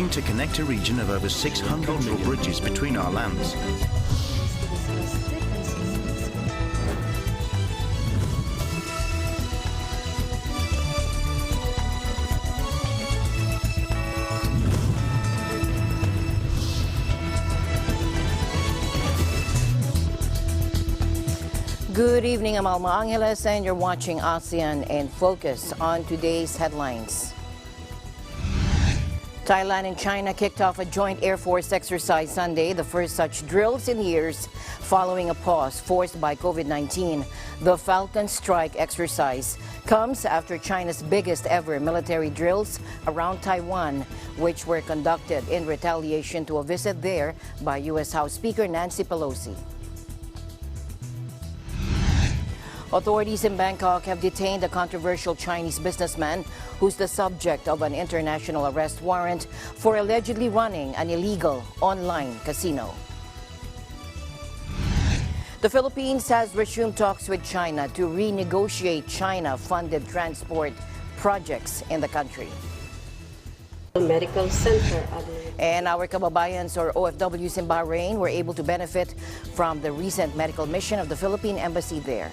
aiming to connect a region of over 600 natural bridges between our lands. Good evening, I'm Alma Angeles, and you're watching ASEAN in Focus. On today's headlines. Thailand and China kicked off a joint Air Force exercise Sunday, the first such drills in years, following a pause forced by COVID-19. The Falcon Strike exercise comes after China's biggest ever military drills around Taiwan, which were conducted in retaliation to a visit there by U.S. House Speaker Nancy Pelosi. Authorities in Bangkok have detained a controversial Chinese businessman who's the subject of an international arrest warrant for allegedly running an illegal online casino. The Philippines has resumed talks with China to renegotiate China-funded transport projects in the country. Medical center. And our kababayans or OFWs in Bahrain were able to benefit from the recent medical mission of the Philippine Embassy there.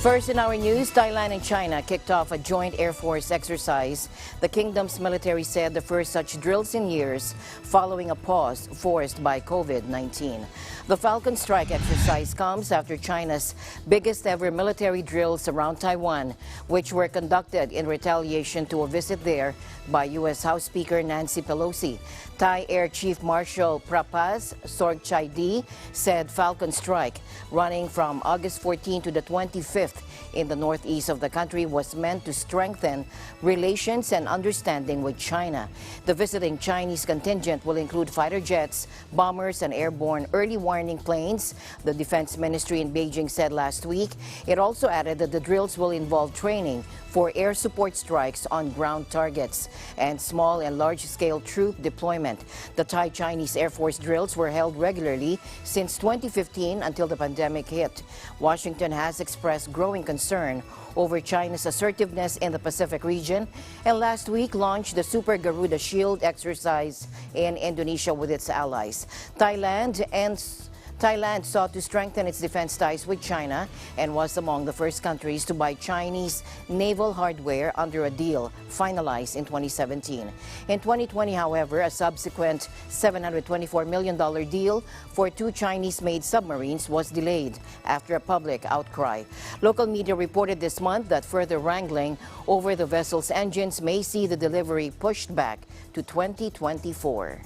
First in our news, Thailand and China kicked off a joint Air Force exercise. The kingdom's military said the first such drills in years, following a pause forced by COVID-19. The Falcon Strike exercise comes after China's biggest ever military drills around Taiwan, which were conducted in retaliation to a visit there by U.S. House Speaker Nancy Pelosi. Thai Air Chief Marshal Prapaz Sorgchaidi said Falcon Strike, running from August 14 to the 25th in the northeast of the country, was meant to strengthen relations and understanding with China. The visiting Chinese contingent will include fighter jets, bombers, and airborne early warning planes, the Defense Ministry in Beijing said last week. It also added that the drills will involve training for air support strikes on ground targets and small and large-scale troop deployment. The Thai-Chinese Air Force drills were held regularly since 2015 until the pandemic hit. Washington has expressed growing concern over China's assertiveness in the Pacific region and last week launched the Super Garuda Shield exercise in Indonesia with its allies. Thailand sought to strengthen its defense ties with China and was among the first countries to buy Chinese naval hardware under a deal finalized in 2017. In 2020, however, a subsequent $724 million deal for two Chinese-made submarines was delayed after a public outcry. Local media reported this month that further wrangling over the vessel's engines may see the delivery pushed back to 2024.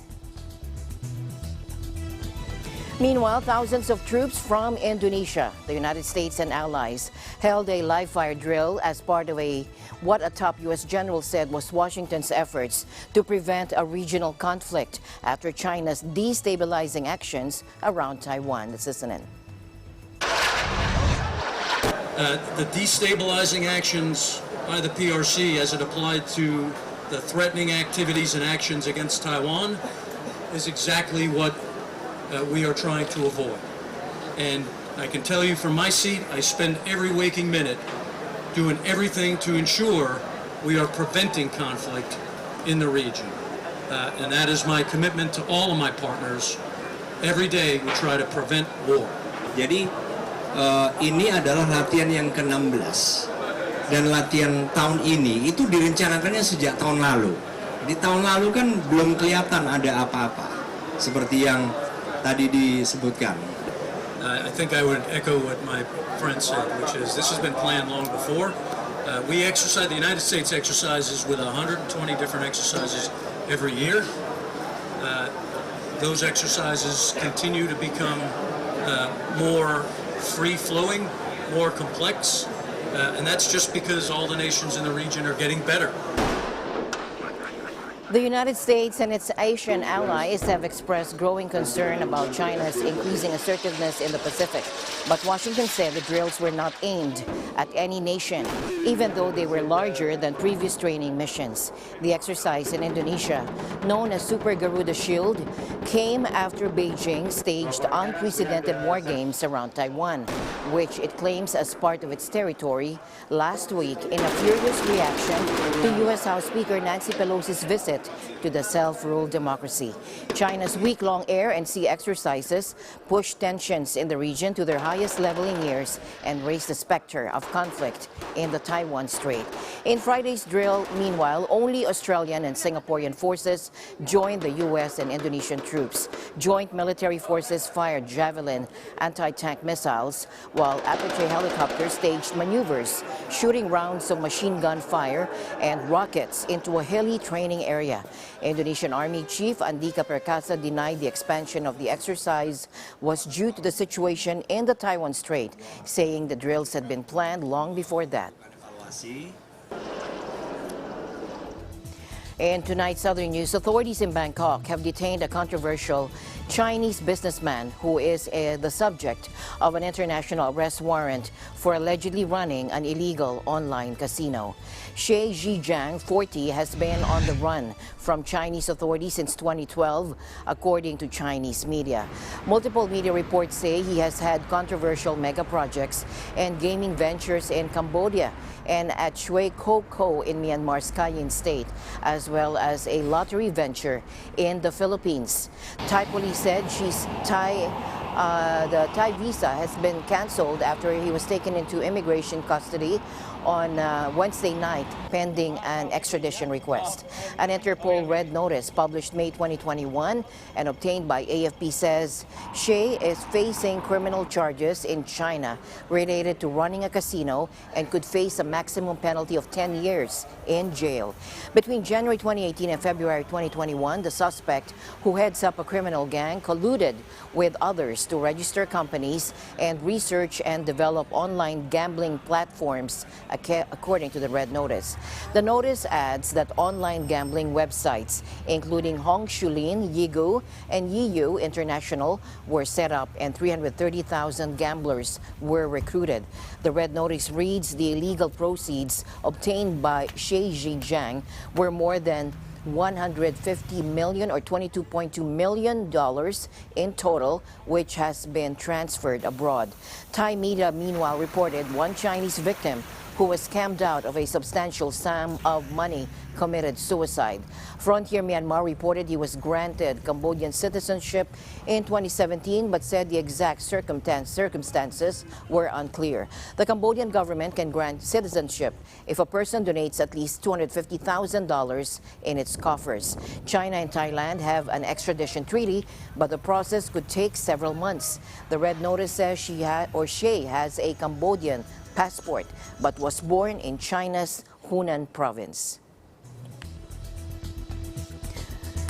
Meanwhile, thousands of troops from Indonesia, the United States and allies held a live-fire drill as part of what a top U.S. general said was Washington's efforts to prevent a regional conflict after China's destabilizing actions around Taiwan. Let's listen in. The destabilizing actions by the PRC as it applied to the threatening activities and actions against Taiwan is exactly what we are trying to avoid. And I can tell you from my seat, I spend every waking minute doing everything to ensure we are preventing conflict in the region. And that is my commitment to all of my partners. Every day we try to prevent war. Jadi ini adalah latihan yang ke-16 dan latihan tahun ini itu direncanakannya sejak tahun lalu. Di tahun lalu kan belum kelihatan ada apa-apa seperti yang tadi disebutkan. I think I would echo what my friend said, which is this has been planned long before. The United States exercises with 120 different exercises every year. Those exercises continue to become more free-flowing, more complex, and that's just because all the nations in the region are getting better. The United States and its Asian allies have expressed growing concern about China's increasing assertiveness in the Pacific. But Washington said the drills were not aimed at any nation, even though they were larger than previous training missions. The exercise in Indonesia, known as Super Garuda Shield, came after Beijing staged unprecedented war games around Taiwan, which it claims as part of its territory last week in a furious reaction to U.S. House Speaker Nancy Pelosi's visit to the self-ruled democracy. China's week-long air and sea exercises pushed tensions in the region to their highest level in years and raised the specter of conflict in the Taiwan Strait. In Friday's drill, meanwhile, only Australian and Singaporean forces joined the U.S. and Indonesian troops. Joint military forces fired Javelin anti-tank missiles, while Apache helicopters staged maneuvers, shooting rounds of machine gun fire and rockets into a hilly training area. Indonesian Army Chief Andika Perkasa denied the expansion of the exercise was due to the situation in the Taiwan Strait, saying the drills had been planned long before that. In tonight's other news, authorities in Bangkok have detained a controversial Chinese businessman who is the subject of an international arrest warrant for allegedly running an illegal online casino. Xie Zhijiang, 40, has been on the run from Chinese authorities since 2012, according to Chinese media. Multiple media reports say he has had controversial mega projects and gaming ventures in Cambodia and at Shui Ko in Myanmar's Cayenne state, as well as a lottery venture in the Philippines. Thai police said the Thai visa has been canceled after he was taken into immigration custody on Wednesday night, pending an extradition request. An Interpol Red Notice published May 2021 and obtained by AFP says Xie is facing criminal charges in China related to running a casino and could face a maximum penalty of 10 years in jail. Between January 2018 and February 2021, the suspect, who heads up a criminal gang, colluded with others to register companies and research and develop online gambling platforms, according to the Red Notice. The notice adds that online gambling websites, including Hong Shulin, Yigu, and Yiyu International, were set up and 330,000 gamblers were recruited. The Red Notice reads the illegal proceeds obtained by Xie Zhijiang were more than 150 million or $22.2 million in total, which has been transferred abroad. Thai media, meanwhile, reported one Chinese victim who was scammed out of a substantial sum of money committed suicide. Frontier Myanmar reported he was granted Cambodian citizenship in 2017, but said the exact circumstances were unclear. The Cambodian government can grant citizenship if a person donates at least $250,000 in its coffers. China and Thailand have an extradition treaty, but the process could take several months. The Red Notice says Xie has a Cambodian passport, but was born in China's Hunan province.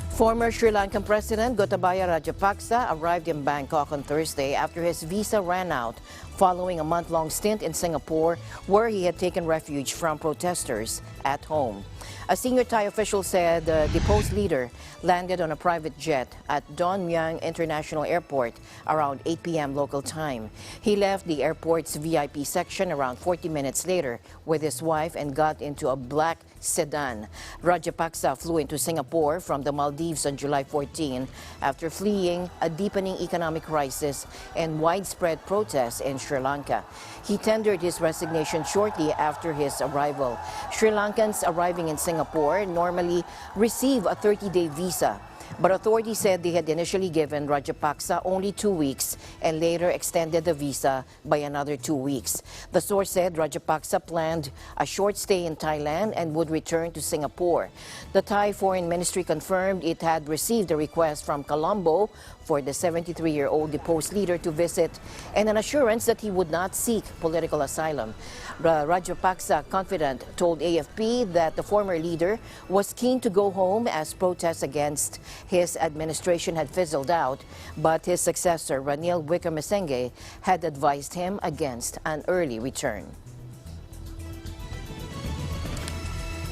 Former Sri Lankan President Gotabaya Rajapaksa arrived in Bangkok on Thursday after his visa ran out following a month-long stint in Singapore, where he had taken refuge from protesters at home. A senior Thai official said the deposed leader landed on a private jet at Don Mueang International Airport around 8 p.m. local time. He left the airport's VIP section around 40 minutes later with his wife and got into a black sedan. Rajapaksa flew into Singapore from the Maldives on July 14 after fleeing a deepening economic crisis and widespread protests in Sri Lanka. He tendered his resignation shortly after his arrival. Sri Lankans arriving in Singapore normally receive a 30-day visa, but authorities said they had initially given Rajapaksa only 2 weeks and later extended the visa by another 2 weeks. The source said Rajapaksa planned a short stay in Thailand and would return to Singapore. The Thai Foreign Ministry confirmed it had received a request from Colombo for the 73-year-old deposed leader to visit and an assurance that he would not seek political asylum. Rajapaksa, confident, told AFP that the former leader was keen to go home as protests against his administration had fizzled out, but his successor, Ranil Wickremesinghe, had advised him against an early return.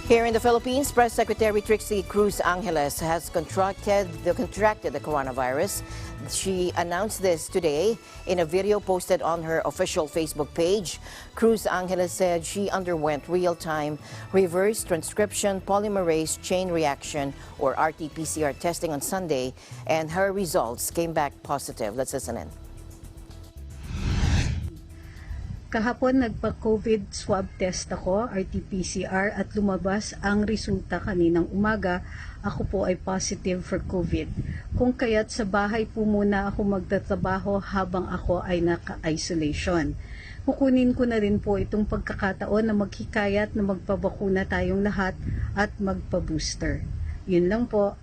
Here in the Philippines, Press Secretary Trixie Cruz Angeles has contracted the coronavirus. She announced this today in a video posted on her official Facebook page. Cruz Angeles said she underwent real-time reverse transcription polymerase chain reaction or RT-PCR testing on Sunday, and her results came back positive. Let's listen in. Kahapon nagpa-COVID swab test ako, RT-PCR, at lumabas ang resulta kaninang umaga. Ako po ay positive for COVID. Kung kaya't sa bahay po muna ako magtatrabaho habang ako ay naka-isolation. Kukunin ko na rin po itong pagkakataon na maghikayat na magpabakuna tayong lahat at magpa-booster. Yun lang po.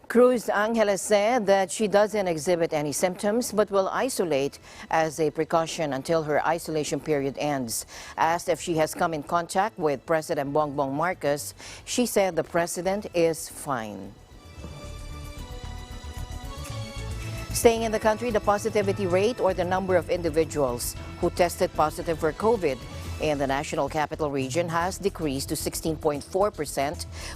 Cruz Angeles said that she doesn't exhibit any symptoms but will isolate as a precaution until her isolation period ends. Asked if she has come in contact with President Bongbong Marcos, she said the president is fine. Staying in the country, the positivity rate or the number of individuals who tested positive for COVID in the National Capital Region has decreased to 16.4%,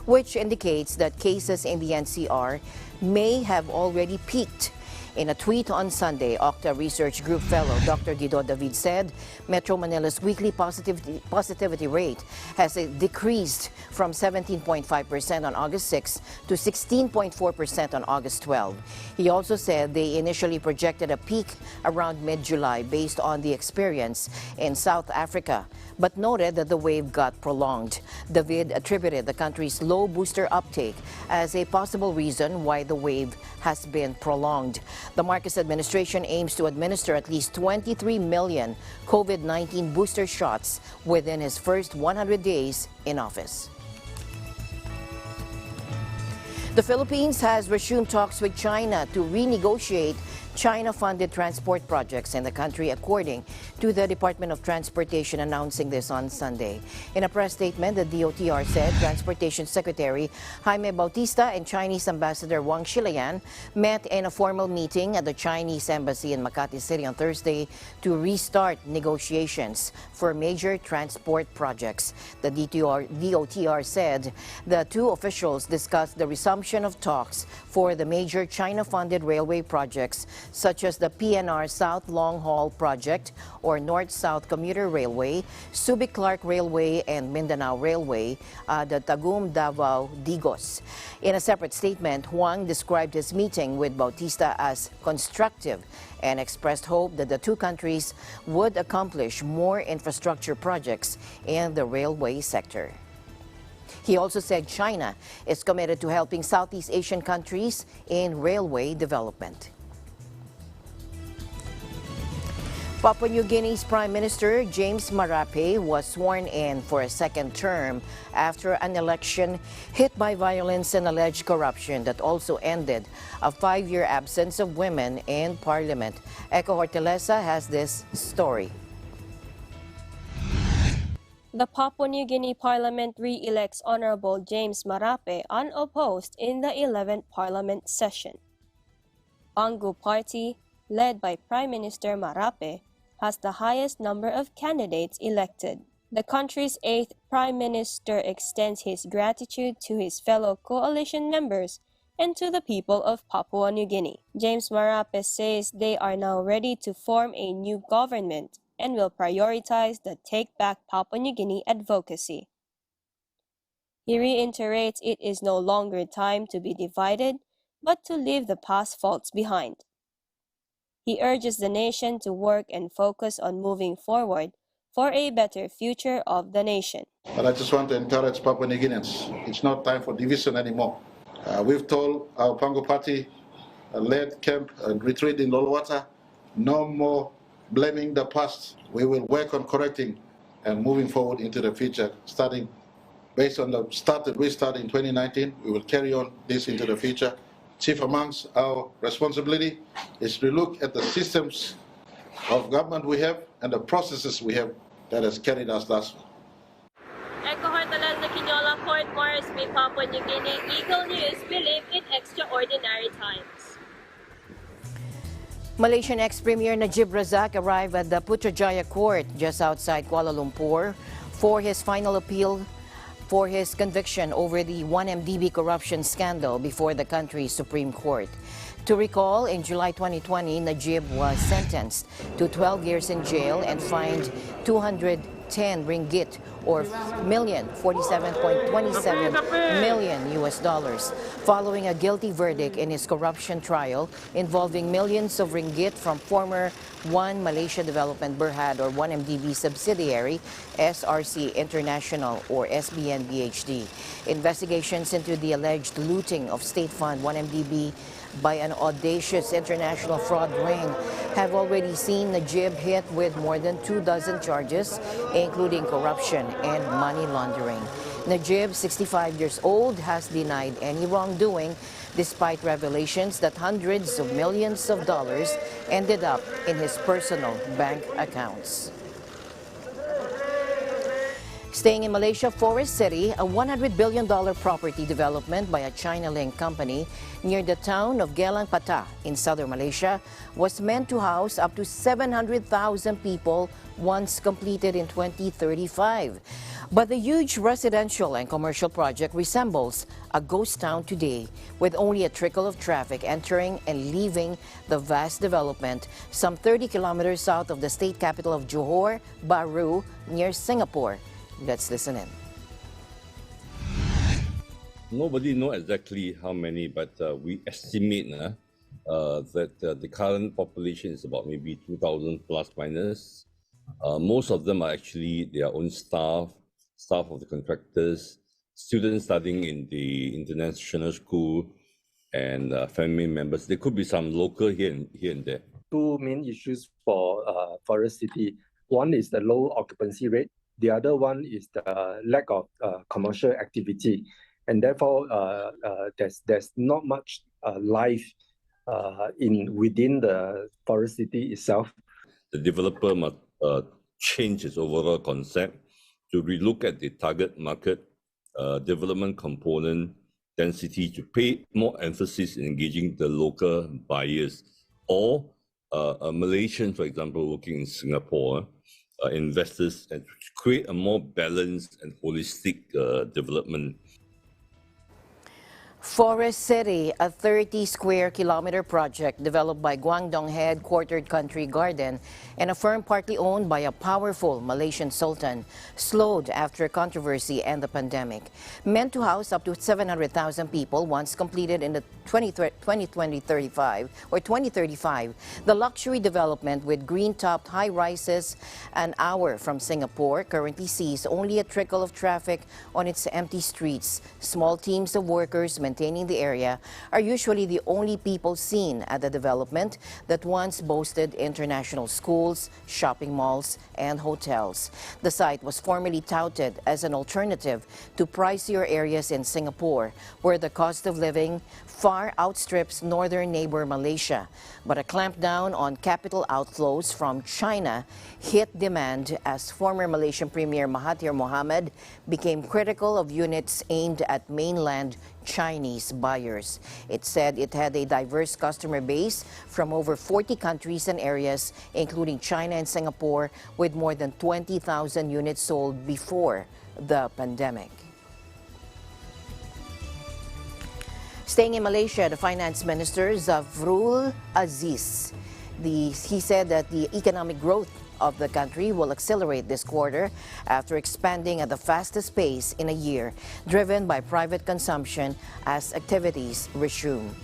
which indicates that cases in the NCR may have already peaked. In a tweet on Sunday, Octa Research Group fellow Dr. Guido David said Metro Manila's weekly positivity rate has decreased from 17.5% on August 6 to 16.4% on August 12. He also said they initially projected a peak around mid-July based on the experience in South Africa, but noted that the wave got prolonged. David attributed the country's low booster uptake as a possible reason why the wave has been prolonged. The Marcos administration aims to administer at least 23 million COVID-19 booster shots within his first 100 days in office. The Philippines has resumed talks with China to renegotiate China-funded transport projects in the country, according to the Department of Transportation announcing this on Sunday. In a press statement, the DOTR said Transportation Secretary Jaime Bautista and Chinese Ambassador Wang Xilayan met in a formal meeting at the Chinese Embassy in Makati City on Thursday to restart negotiations for major transport projects. The DOTR said the two officials discussed the resumption of talks for the major China-funded railway projects such as the PNR South Long Haul Project or North-South Commuter Railway, Subic-Clark Railway and Mindanao Railway, the Tagum-Davao-Digos. In a separate statement, Huang described his meeting with Bautista as constructive and expressed hope that the two countries would accomplish more infrastructure projects in the railway sector. He also said China is committed to helping Southeast Asian countries in railway development. Papua New Guinea's Prime Minister James Marape was sworn in for a second term after an election hit by violence and alleged corruption that also ended a 5-year absence of women in parliament. Echo Hortaleza has this story. The Papua New Guinea Parliament re-elects Honorable James Marape unopposed in the 11th Parliament session. Bangu Party, led by Prime Minister Marape, has the highest number of candidates elected. The country's 8th Prime Minister extends his gratitude to his fellow coalition members and to the people of Papua New Guinea. James Marape says they are now ready to form a new government and will prioritize the Take Back Papua New Guinea advocacy. He reiterates it is no longer time to be divided, but to leave the past faults behind. He urges the nation to work and focus on moving forward for a better future of the nation. But I just want to encourage Papua New Guineans. It's not time for division anymore. We've told our Bangu Party led camp and retreat in Lolwata, no more blaming the past. We will work on correcting and moving forward into the future, starting based on the start that we started in 2019. We will carry on this into the future. Chief amongst our responsibility is to look at the systems of government we have and the processes we have that has carried us thus far. Echo Hortaleza, Quinola, Port Moresby, Papua New Guinea. Eagle News, we live in extraordinary times. Malaysian ex-Premier Najib Razak arrived at the Putrajaya Court just outside Kuala Lumpur for his final appeal for his conviction over the 1MDB corruption scandal before the country's Supreme Court. To recall, in July 2020, Najib was sentenced to 12 years in jail and fined 210 ringgit or $47.27 million US, following a guilty verdict in his corruption trial involving millions of ringgit from former One Malaysia Development Berhad or 1MDB subsidiary SRC International or SBN BHD. Investigations into the alleged looting of state fund 1MDB by an audacious international fraud ring have already seen Najib hit with more than 24 charges, including corruption and money laundering. Najib, 65 years old, has denied any wrongdoing despite revelations that hundreds of millions of dollars ended up in his personal bank accounts. Staying in Malaysia, Forest City, a $100 billion property development by a China-linked company near the town of Gelang Patah in southern Malaysia, was meant to house up to 700,000 people once completed in 2035. But the huge residential and commercial project resembles a ghost town today, with only a trickle of traffic entering and leaving the vast development some 30 kilometers south of the state capital of Johor Bahru, near Singapore. Let's listen in. Nobody knows exactly how many, but we estimate that the current population is about maybe 2,000 plus minus. Most of them are actually their own staff of the contractors, students studying in the international school, and family members. There could be some local here and there. Two main issues for Forest City. One is the low occupancy rate. The other one is the lack of commercial activity, and therefore there's not much life within the Forest City itself. The developer must change its overall concept to relook at the target market, development component, density, to pay more emphasis in engaging the local buyers, or Malaysians, for example, working in Singapore, investors, and to create a more balanced and holistic development. Forest City, a 30-square-kilometer project developed by Guangdong headquartered Country Garden and a firm partly owned by a powerful Malaysian sultan, slowed after controversy and the pandemic. Meant to house up to 700,000 people once completed in the 2035, the luxury development with green-topped high-rises an hour from Singapore currently sees only a trickle of traffic on its empty streets. Small teams of workers maintaining the area are usually the only people seen at the development that once boasted international schools, shopping malls, and hotels. The site was formerly touted as an alternative to pricier areas in Singapore, where the cost of living far outstrips northern neighbor Malaysia. But a clampdown on capital outflows from China hit demand as former Malaysian Premier Mahathir Mohamad became critical of units aimed at mainland Chinese buyers. It said it had a diverse customer base from over 40 countries and areas, including China and Singapore, with more than 20,000 units sold before the pandemic. Staying in Malaysia, the Finance Minister Zafrul Aziz, he said that the economic growth of the country will accelerate this quarter after expanding at the fastest pace in a year, driven by private consumption as activities resume.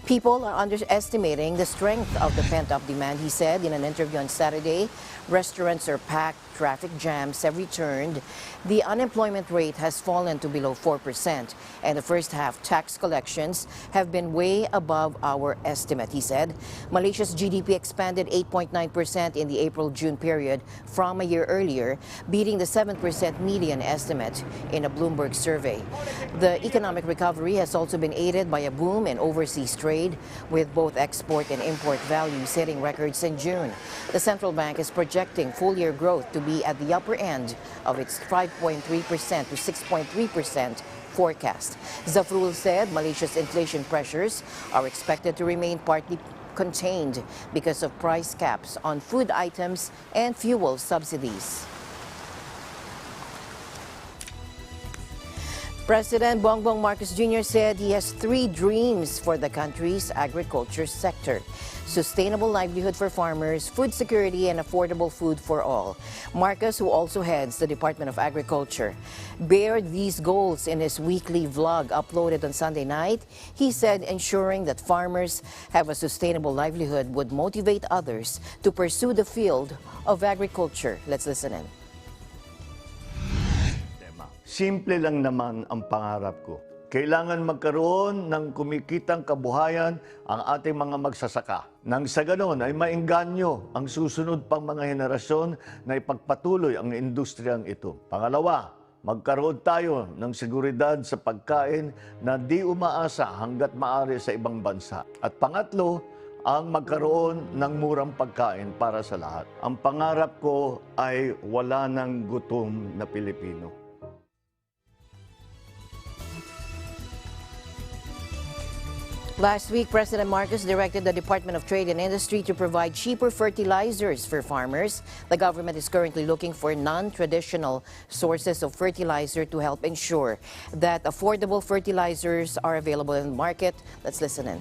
People are underestimating the strength of the pent-up demand, he said in an interview on Saturday. Restaurants are packed, traffic jams have returned, the unemployment rate has fallen to below 4%, and the first half tax collections have been way above our estimate, he said. Malaysia's GDP expanded 8.9% in the April-June period from a year earlier, beating the 7% median estimate in a Bloomberg survey. The economic recovery has also been aided by a boom in overseas trade, with both export and import values hitting records in June. The central bank is projecting full-year growth to be at the upper end of its 5.3% to 6.3% forecast. Zafrul said Malaysia's inflation pressures are expected to remain partly contained because of price caps on food items and fuel subsidies. President Bongbong Marcos Jr. said he has 3 dreams for the country's agriculture sector: sustainable livelihood for farmers, food security, and affordable food for all. Marcos, who also heads the Department of Agriculture, bared these goals in his weekly vlog uploaded on Sunday night. He said ensuring that farmers have a sustainable livelihood would motivate others to pursue the field of agriculture. Let's listen in. Simple lang naman ang pangarap ko. Kailangan magkaroon ng kumikitang kabuhayan ang ating mga magsasaka. Nang sa ganon ay maengganyo ang susunod pang mga henerasyon na ipagpatuloy ang industriyang ito. Pangalawa, magkaroon tayo ng seguridad sa pagkain na di umaasa hanggat maaari sa ibang bansa. At pangatlo, ang magkaroon ng murang pagkain para sa lahat. Ang pangarap ko ay wala ng gutom na Pilipino. Last week, President Marcos directed the Department of Trade and Industry to provide cheaper fertilizers for farmers. The government is currently looking for non-traditional sources of fertilizer to help ensure that affordable fertilizers are available in the market. Let's listen in.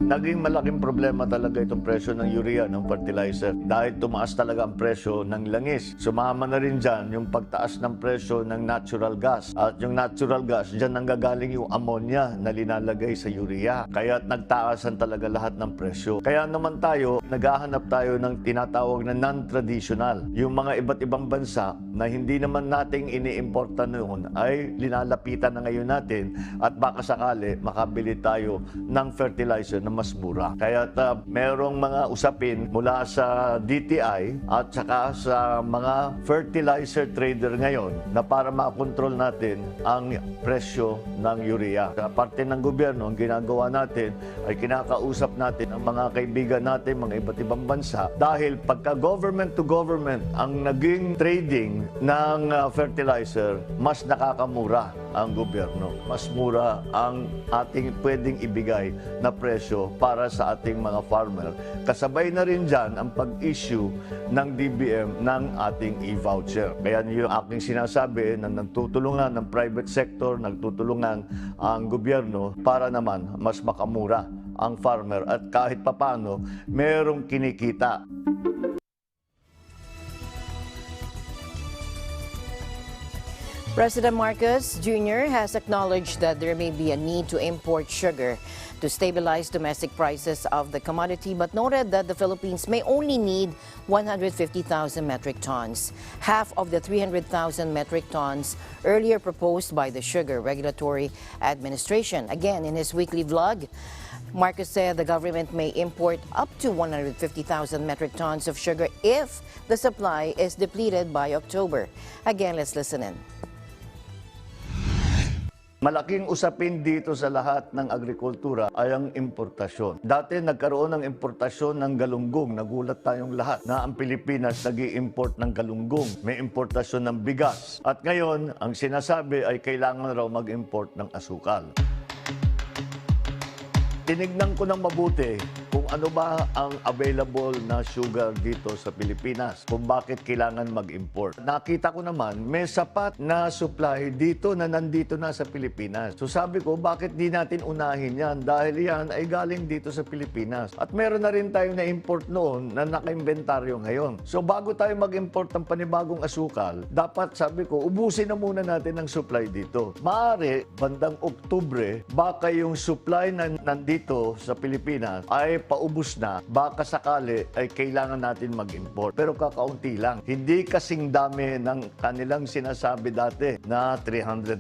Naging malaking problema talaga itong presyo ng urea, ng fertilizer, dahil tumaas talaga ang presyo ng langis. Sumama na rin dyan yung pagtaas ng presyo ng natural gas. At yung natural gas, dyan nanggagaling yung ammonia na linalagay sa urea. Kaya nagtaasan talaga lahat ng presyo. Kaya naman tayo, naghahanap tayo ng tinatawag na non-traditional. Yung mga iba't ibang bansa na hindi naman nating iniimporta noon ay linalapitan na ngayon natin at baka sakali makabili tayo ng fertilizer na mas mura. Kaya merong mga usapin mula sa DTI at saka sa mga fertilizer trader ngayon na para makontrol natin ang presyo ng urea. Sa parte ng gobyerno, ang ginagawa natin ay kinakausap natin ang mga kaibigan natin, mga iba't ibang bansa, dahil pagka government to government ang naging trading ng fertilizer, mas nakakamura ang gobyerno. Mas mura ang ating pwedeng ibigay na presyo para sa ating mga farmer. Kasabay na rin dyan ang pag-issue ng DBM ng ating e-voucher. Kaya yung aking sinasabi na nagtutulungan ng private sector, nagtutulungan ang gobyerno para naman mas makamura ang farmer at kahit papano merong kinikita. President Marcos Jr. has acknowledged that there may be a need to import sugar to stabilize domestic prices of the commodity, but noted that the Philippines may only need 150,000 metric tons, half of the 300,000 metric tons earlier proposed by the Sugar Regulatory Administration. Again, in his weekly vlog, Marcos said the government may import up to 150,000 metric tons of sugar if the supply is depleted by October. Again, let's listen in. Malaking usapin dito sa lahat ng agrikultura ay ang importasyon. Dati nagkaroon ng importasyon ng galunggong. Nagulat tayong lahat na ang Pilipinas nag-i-import ng galunggong. May importasyon ng bigas. At ngayon, ang sinasabi ay kailangan raw mag-import ng asukal. Tinignan ko ng mabuti kung ano ba ang available na sugar dito sa Pilipinas, kung bakit kailangan mag-import. Nakita ko naman, may sapat na supply dito na nandito na sa Pilipinas. So sabi ko, bakit di natin unahin yan? Dahil yan ay galing dito sa Pilipinas. At meron na rin tayong na-import noon na naka-inventaryo ngayon. So bago tayo mag-import ng panibagong asukal, dapat sabi ko, ubusin na muna natin ang supply dito. Maaari, bandang Oktubre, baka yung supply na nandito sa Pilipinas ay paubos na, baka sakali ay kailangan natin mag-import. Pero kakaunti lang. Hindi kasing dami ng kanilang sinasabi dati na 300,000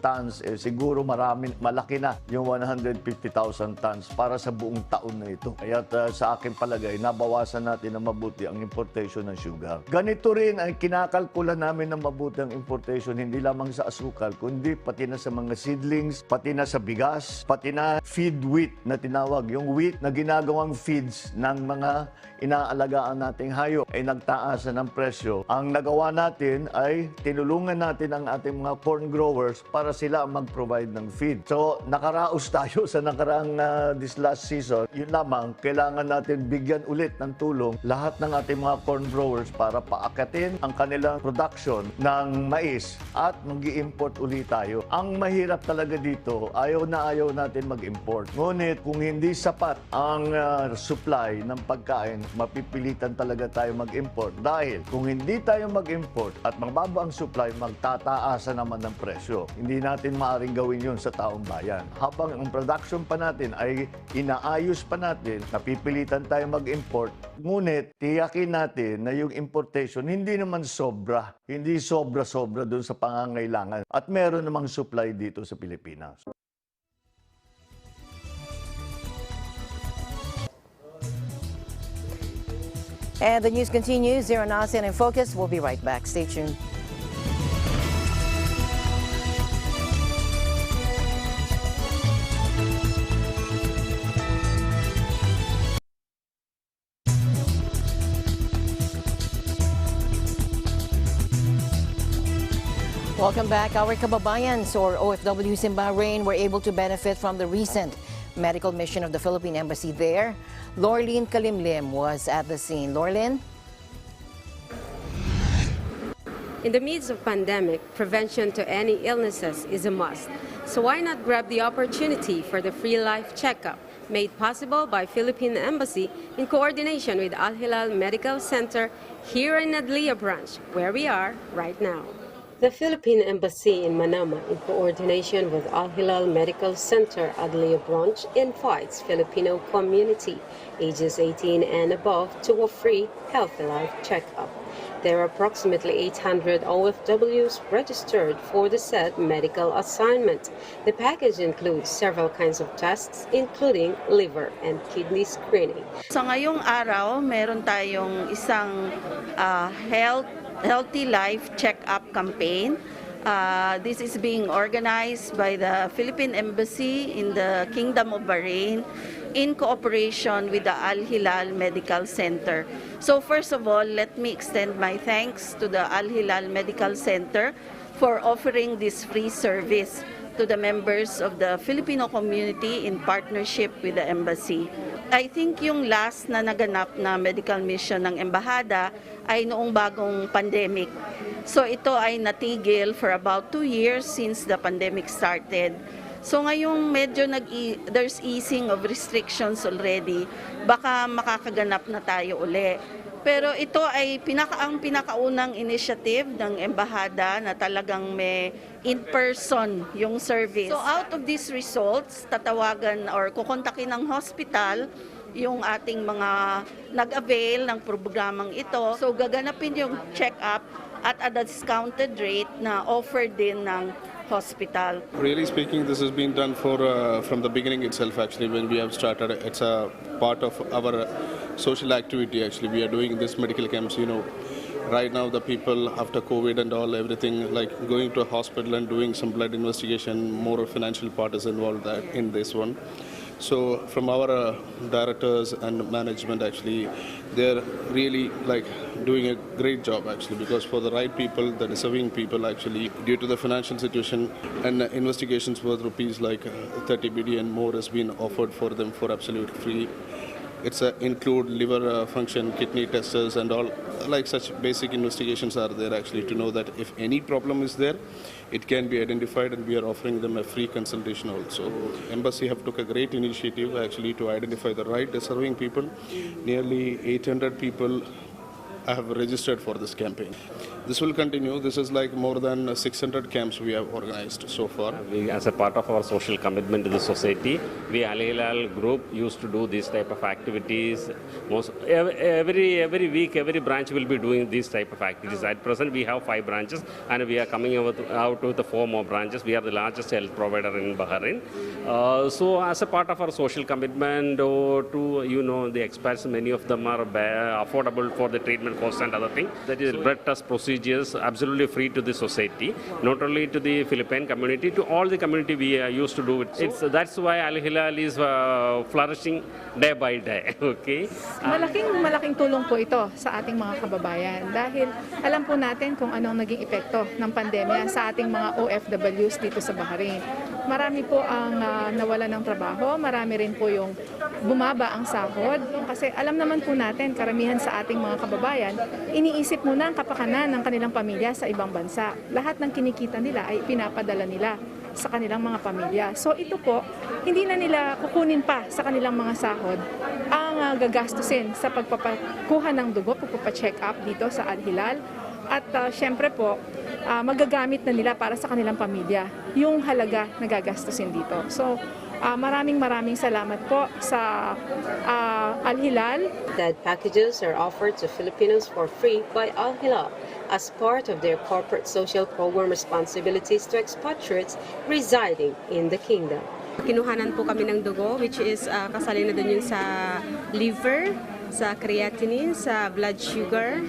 tons. Siguro malaki na yung 150,000 tons para sa buong taon na ito. Kaya sa akin palagay, nabawasan natin na mabuti ang importation ng sugar. Ganito rin ay kinakalkula namin na mabuti ang importation, hindi lamang sa asukal, kundi pati na sa mga seedlings, pati na sa bigas, pati na feed wheat na tinawag. Yung wheat na ginagawa ginagawang feeds ng mga inaalagaan nating hayop ay nagtaasan ng presyo. Ang nagawa natin ay tinulungan natin ang ating mga corn growers para sila mag-provide ng feed. So, nakaraos tayo sa nakaraang this last season. Yun lamang, kailangan natin bigyan ulit ng tulong lahat ng ating mga corn growers para paakatin ang kanilang production ng mais at mag-i-import ulit tayo. Ang mahirap talaga dito, ayaw natin mag-import. Ngunit kung hindi sapat ang supply ng pagkain, mapipilitan talaga tayo mag-import dahil kung hindi tayo mag-import at mababa ang supply, magtataasa naman ng presyo. Hindi natin maaaring gawin yun sa taong bayan. Habang ang production pa natin ay inaayos pa natin, napipilitan tayo mag-import, ngunit tiyakin natin na yung importation hindi naman sobra. Hindi sobra-sobra dun sa pangangailangan. At meron namang supply dito sa Pilipinas. And the news continues here on ASEAN in Focus. We'll be right back. Stay tuned. Welcome back. Our kababayans or OFWs in Bahrain were able to benefit from the recent medical mission of the Philippine Embassy there. Lorlene Kalimlim was at the scene. Lorlene? In the midst of pandemic, prevention to any illnesses is a must. So why not grab the opportunity for the free life checkup made possible by Philippine Embassy in coordination with Al Hilal Medical Center here in Adlia branch, where we are right now. The Philippine Embassy in Manama, in coordination with Al Hilal Medical Center Adlia branch, invites Filipino community ages 18 and above to a free healthy life checkup. There are approximately 800 OFWs registered for the said medical assignment. The package includes several kinds of tests, including liver and kidney screening. So ngayong araw, meron tayong isang Healthy Life Check-up campaign. This is being organized by the Philippine Embassy in the Kingdom of Bahrain in cooperation with the Al Hilal Medical Center. So first of all, let me extend my thanks to the Al Hilal Medical Center for offering this free service to the members of the Filipino community in partnership with the Embassy. I think yung last na naganap na medical mission ng Embahada ay noong bagong pandemic. So ito ay natigil for about 2 years since the pandemic started. So ngayong medyo there's easing of restrictions already, baka makakaganap na tayo uli. Pero ito ay ang pinakaunang initiative ng Embahada na talagang may in-person yung service. So out of these results, tatawagan or kukontakin ng hospital yung ating mga nag-avail ng programang ito. So gaganapin yung check-up at a discounted rate na offered din ng hospital. Really speaking, this has been done from the beginning itself. Actually, when we have started, it's a part of our social activity. Actually, we are doing this medical camps. Right now the people after COVID and all everything, like going to a hospital and doing some blood investigation, more financial part is involved in this one. So from our directors and management, actually, they're really doing a great job actually, because for the right people, the deserving people, actually, due to the financial situation, and investigations worth rupees 30 billion more has been offered for them for absolute free. It's include liver function, kidney testers, and all such basic investigations are there actually to know that if any problem is there, it can be identified, and we are offering them a free consultation also. Embassy have took a great initiative actually to identify the right deserving people. Nearly 800 people have registered for this campaign. This will continue. This is more than 600 camps we have organized so far. As a part of our social commitment to the society, we Al Hilal group used to do this type of activities. Every week, every branch will be doing this type of activities. At present, we have 5 branches, and we are coming out with the 4 more branches. We are the largest health provider in Bahrain. So, as a part of our social commitment to the experts, many of them are affordable for the treatment cost and other things. That is blood test procedure. religious, absolutely free to the society, not only to the Philippine community, to all the community we used to do it. That's why Al Hilal is flourishing day by day. Okay. Malaking tulong po ito sa ating mga kababayan dahil alam po natin kung anong naging epekto ng pandemya sa ating mga OFWs dito sa Bahrain. Marami po ang nawala ng trabaho, marami rin po yung bumaba ang sahod kasi alam naman po natin karamihan sa ating mga kababayan iniisip muna ang kapakanan ng kanilang pamilya sa ibang bansa. Lahat ng kinikita nila ay pinapadala nila sa kanilang mga pamilya. So ito po, hindi na nila kukunin pa sa kanilang mga sahod ang gagastusin sa pagpapakuha ng dugo, pagpapacheck up dito sa Al Hilal. At syempre po, magagamit na nila para sa kanilang pamilya yung halaga na gagastusin dito. So maraming salamat po sa Al Hilal. That packages are offered to Filipinos for free by Al Hilal as part of their corporate social program responsibilities to expatriates residing in the kingdom. Kinuhanan po kami ng dugo, which is kasali na dun yun sa liver, sa creatinine, sa blood sugar.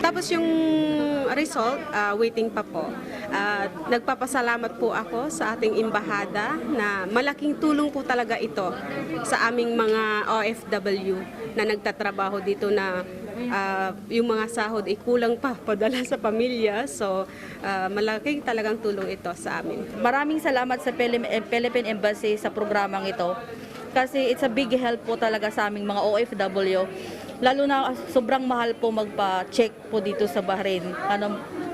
Tapos yung result, waiting pa po. Nagpapasalamat po ako sa ating embahada na malaking tulong po talaga ito sa aming mga OFW na nagtatrabaho dito na yung mga sahod ay kulang pa padala sa pamilya. So, malaking talagang tulong ito sa amin. Maraming salamat sa Philippine Embassy sa programang ito. Kasi it's a big help po talaga sa aming mga OFW. Lalo na sobrang mahal po magpa-check po dito sa Bahrain.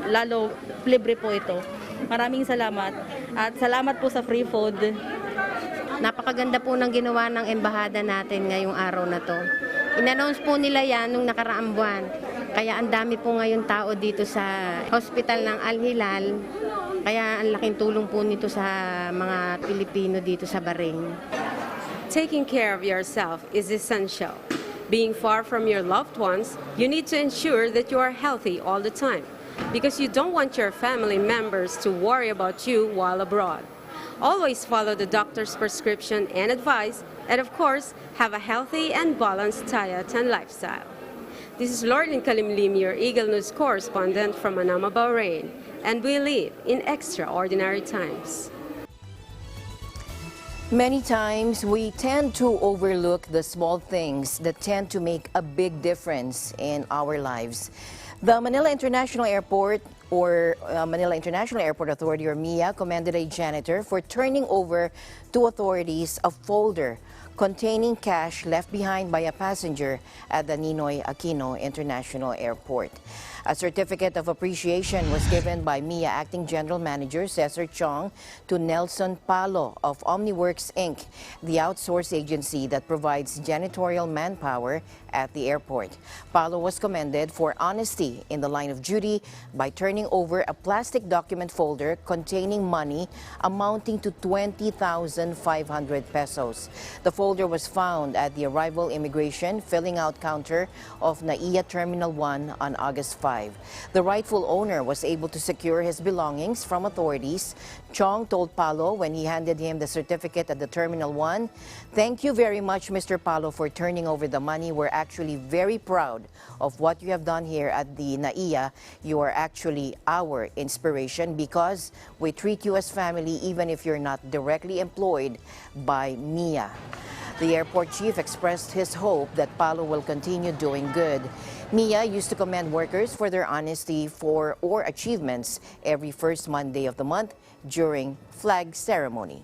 Lalo libre po ito. Maraming salamat. At salamat po sa free food. Napakaganda po ng ginawa ng embahada natin ngayong araw na to. In-announce po nila yan nung nakaraang buwan. Kaya ang dami po ngayon tao dito sa hospital ng Al Hilal. Kaya ang laking tulong po nito sa mga Pilipino dito sa Bahrain. Taking care of yourself is essential. Being far from your loved ones, you need to ensure that you are healthy all the time because you don't want your family members to worry about you while abroad. Always follow the doctor's prescription and advice, and of course, have a healthy and balanced diet and lifestyle. This is Lauren Kalimlim, your Eagle News correspondent from Manama, Bahrain, and we live in extraordinary times. Many times we tend to overlook the small things that tend to make a big difference in our lives. The Manila International Airport Manila International Airport Authority or MIA commended a janitor for turning over to authorities a folder containing cash left behind by a passenger at the Ninoy Aquino International Airport. A certificate of appreciation was given by MIA Acting General Manager Cesar Chong to Nelson Palo of OmniWorks Inc., the outsource agency that provides janitorial manpower at the airport. Palo was commended for honesty in the line of duty by turning over a plastic document folder containing money amounting to 20,500 pesos. The folder was found at the arrival immigration filling out counter of NAIA Terminal 1 on August 5. The rightful owner was able to secure his belongings from authorities. Chong told Palo when he handed him the certificate at the Terminal 1, "Thank you very much, Mr. Palo, for turning over the money. We're actually very proud of what you have done here at the NAIA. You are actually our inspiration because we treat you as family even if you're not directly employed by MIA." The airport chief expressed his hope that Palo will continue doing good. MIA used to commend workers for their honesty or achievements every first Monday of the month during flag ceremony.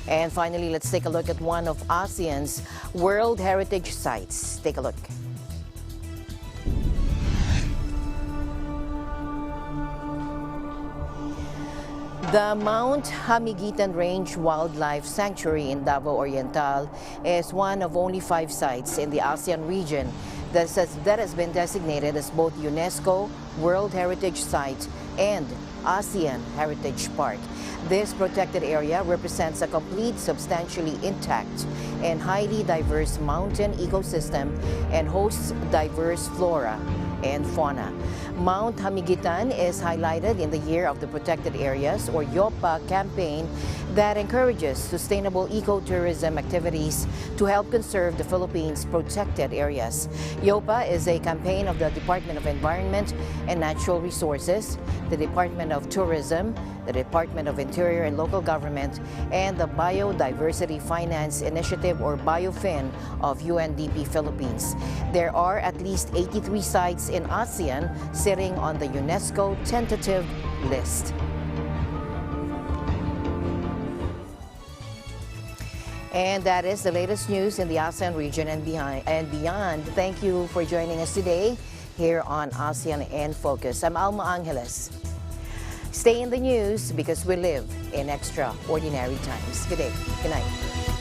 And finally, let's take a look at one of ASEAN's World Heritage Sites. Take a look. The Mount Hamikitan Range Wildlife Sanctuary in Davao Oriental is one of only 5 sites in the ASEAN region that has been designated as both UNESCO World Heritage Site and ASEAN Heritage Park. This protected area represents a complete, substantially intact and highly diverse mountain ecosystem and hosts diverse flora and fauna. Mount Hamikitan is highlighted in the Year of the Protected Areas, or YOPA, campaign that encourages sustainable ecotourism activities to help conserve the Philippines' protected areas. YOPA is a campaign of the Department of Environment and Natural Resources, the Department of Tourism, the Department of Interior and Local Government, and the Biodiversity Finance Initiative, or BioFin, of UNDP Philippines. There are at least 83 sites in ASEAN sitting on the UNESCO tentative list. And that is the latest news in the ASEAN region and beyond. Thank you for joining us today here on ASEAN in Focus. I'm Alma Angeles. Stay in the news because we live in extraordinary times. Good day. Good night.